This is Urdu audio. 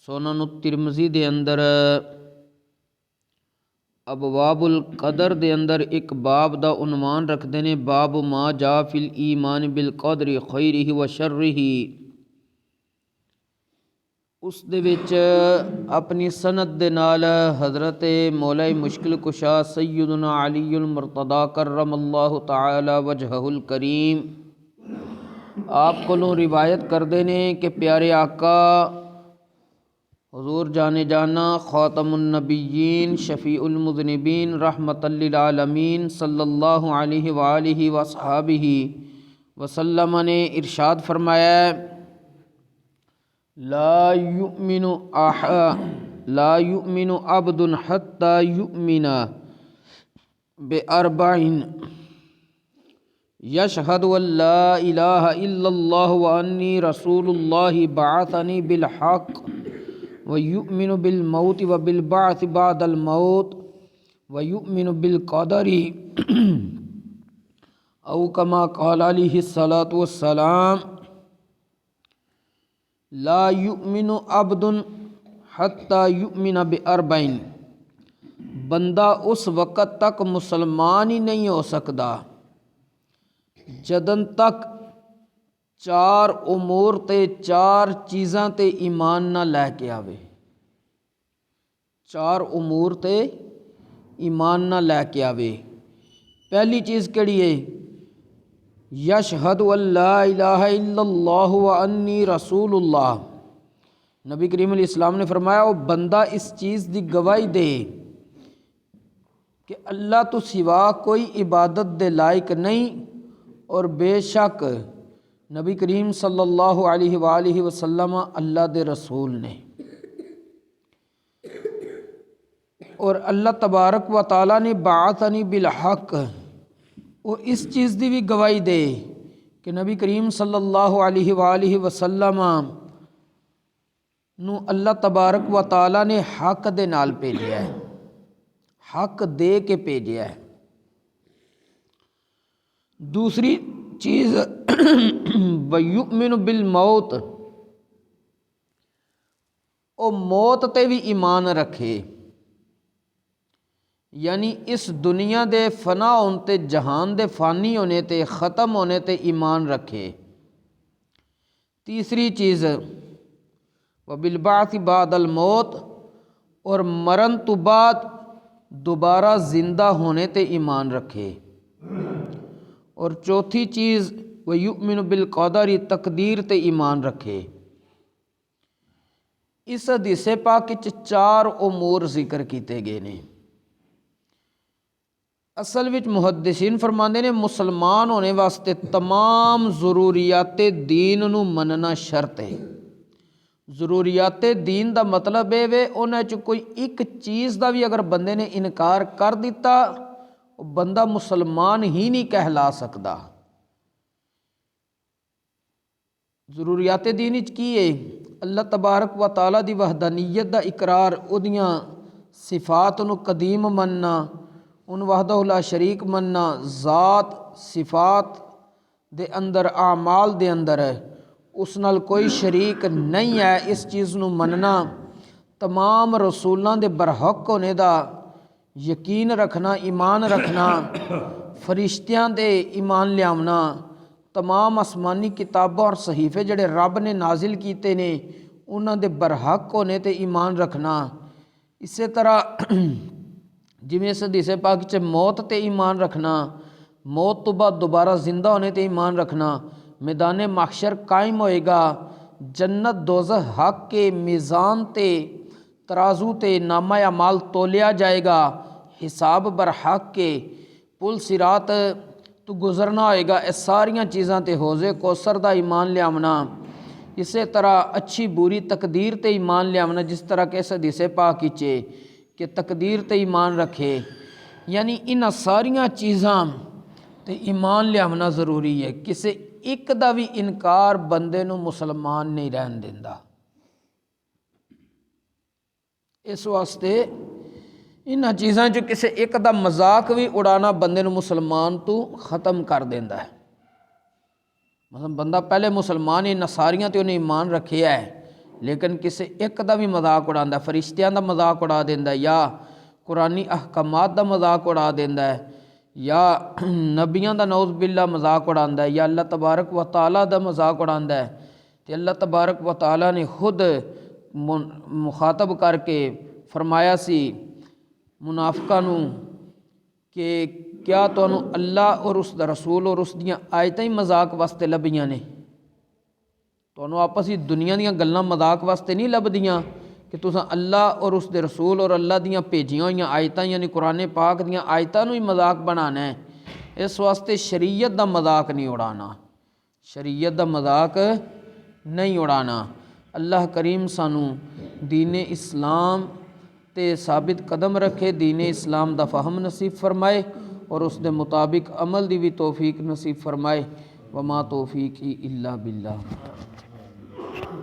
سنن الترمذی دے اندر ابواب القدر دے اندر ایک باب دا عنوان رکھتے ہیں، باب ما جا فی الایمان بالقدر خیرہ و شرہ۔ اس دے وچ اپنی سند دے نال حضرت مولا مشکل کشا سیدنا علی المرتضی کرم اللہ تعالی وجہہ الکریم آپ کو روایت کردے نے کہ پیارے آقا حضور جانے جانا خاتم النبیین شفیع المذنبین رحمت للعالمین صلی اللہ علیہ وآلہ وصحابہ وسلم نے ارشاد فرمایا، لا یؤمن عبد حتی یؤمن باربعین یشہد ان لا الہ الا اللہ وانی رسول اللہ بعثنی بالحق ویؤمن بالموت وبالبعث بعد الموت ویؤمن بالقدر او کما قال علیہ الصلاۃ والسلام، لا یؤمن عبد حتی یؤمن باربعین، بندہ اس وقت تک مسلمان ہی نہیں ہو سکتا جدن تک چار امور تے چار چیزاں تے ایمان نہ لے کے آوے۔ چار امور تے ایمان نہ لے کے آوے۔ پہلی چیز کیڑی ہے؟ یشہد ان لا الہ الا اللہ وانی رسول اللہ۔ نبی کریم علیہ السلام نے فرمایا وہ بندہ اس چیز دی گواہی دے کہ اللہ تو سوا کوئی عبادت دے لائق نہیں، اور بے شک نبی کریم صلی اللہ علیہ وآلہ وسلم اللہ دے رسول نے، اور اللہ تبارک و تعالیٰ نے بعثنی بالحق، وہ اس چیز دی بھی گواہی دے کہ نبی کریم صلی اللہ علیہ وآلہ وسلم نو اللہ تبارک و تعالیٰ نے حق دے نال بھیجیا ہے، حق دے کے بھیجیا ہے۔ دوسری چیز وَيُؤْمِنُ بِالْمَوْتِ، او موت تے بھی ایمان رکھے، یعنی اس دنیا دے فنا ہونے تے جہان دے فانی ہونے تے ختم ہونے تے ایمان رکھے۔ تیسری چیز وَبِالْبَعْثِ بَعْدَ الْمَوْتِ، اور مرن تو بعد دوبارہ زندہ ہونے تے ایمان رکھے۔ اور چوتھی چیز وَيُؤْمِنُ بِالْقَدَرِ، تقدیر تے ایمان رکھے۔ اس حدیث پاک وچ چار امور ذکر کیتے گئے نے۔ اصل وچ محدثین فرماندے نے مسلمان ہونے واسطے تمام ضروریات دین نو مننا شرط ہے۔ ضروریات دین دا مطلب ہے وے انہاں چ کوئی ایک چیز دا بھی اگر بندے نے انکار کر دیتا وہ بندہ مسلمان ہی نہیں کہلا سکتا۔ ضروریات دین وچ کی ہے؟ اللہ تبارک و تعالیٰ دی وحدانیت دا اقرار، اودیاں صفات نو قدیم مننا، ان وحدہ لا شریک مننا، ذات صفات دے اندر اعمال دے اندر ہے اس نال کوئی شریک نہیں ہے، اس چیز نو مننا، تمام رسولاں دے برحق ہونے دا یقین رکھنا، ایمان رکھنا، فرشتیاں دے ایمان لیاونا، تمام آسمانی کتاباں اور صحیفے جڑے رب نے نازل کیتے نے انہاں دے برحق ہونے تے ایمان رکھنا۔ اسی طرح جویں اس حدیث پاک چ موت تے ایمان رکھنا، موت تو بعد دوبارہ زندہ ہونے تے ایمان رکھنا، میدان محشر قائم ہوئے گا، جنت دوزخ حق کے میزان تے ترازو تے نامہ اعمال تولیا جائے گا، حساب برحق کے پل صراط تو گزرنا ہوئے گا، اس ساریاں چیزاں تے حوض کوثر دا ایمان لیاونا۔ اسی طرح اچھی بری تقدیر تے ایمان لیاونا، جس طرح کہ اس حدیث پاک وچ کہ تقدیر تے ایمان رکھے، یعنی انہاں ساریاں چیزاں تے ایمان لیاونا ضروری ہے۔ کسے ایک دا بھی انکار بندے نو مسلمان نہیں رہن دیندا۔ اس واسطے انہاں چیزاں جو کسے ایک دا مذاق بھی اڑانا بندے نو مسلمان تو ختم کر دیندا ہے۔ مثلا بندہ پہلے مسلمان ہی نصاریاں تے انہیں ایمان رکھیا ہے، لیکن کسی ایک دا بھی مذاق اڑاਉਂਦਾ, فرشتیاں دا مذاق اڑا دیندہ ہے, یا قرآنی احکامات دا مذاق اڑا دیندہ ہے, یا نبیاں دا نعوذ باللہ مذاق اڑاਉਂਦਾ ہے, یا اللہ تبارک و تعالیٰ دا مذاق اڑاਉਂਦਾ ہے, تو اللہ تبارک و تعالیٰ نے خود مخاطب کر کے فرمایا سی منافقاں نو کہ کیا تانوں اللہ اور اس دا رسول اور اس دیاں آیتاں ہی مذاق واسطے لبھیاں نے, تانوں آپس ہی دنیا دیاں گلاں مذاق واسطے نہیں لبھدیاں کہ تساں اللہ اور اس دے رسول اور اللہ دیاں بھیجیاں ہوئیاں آیتاں یعنی قرآن پاک دیاں آیتاں نو ہی مذاق بنانا ہے. اس واسطے شریعت دا مذاق نہیں اڑانا, شریعت دا مذاق نہیں اڑانا. اللہ کریم سانو دین اسلام تے ثابت قدم رکھے, دین اسلام دا فہم نصیب فرمائے اور اس دے مطابق عمل دی بھی توفیق نصیب فرمائے. وما توفیقی الا باللہ.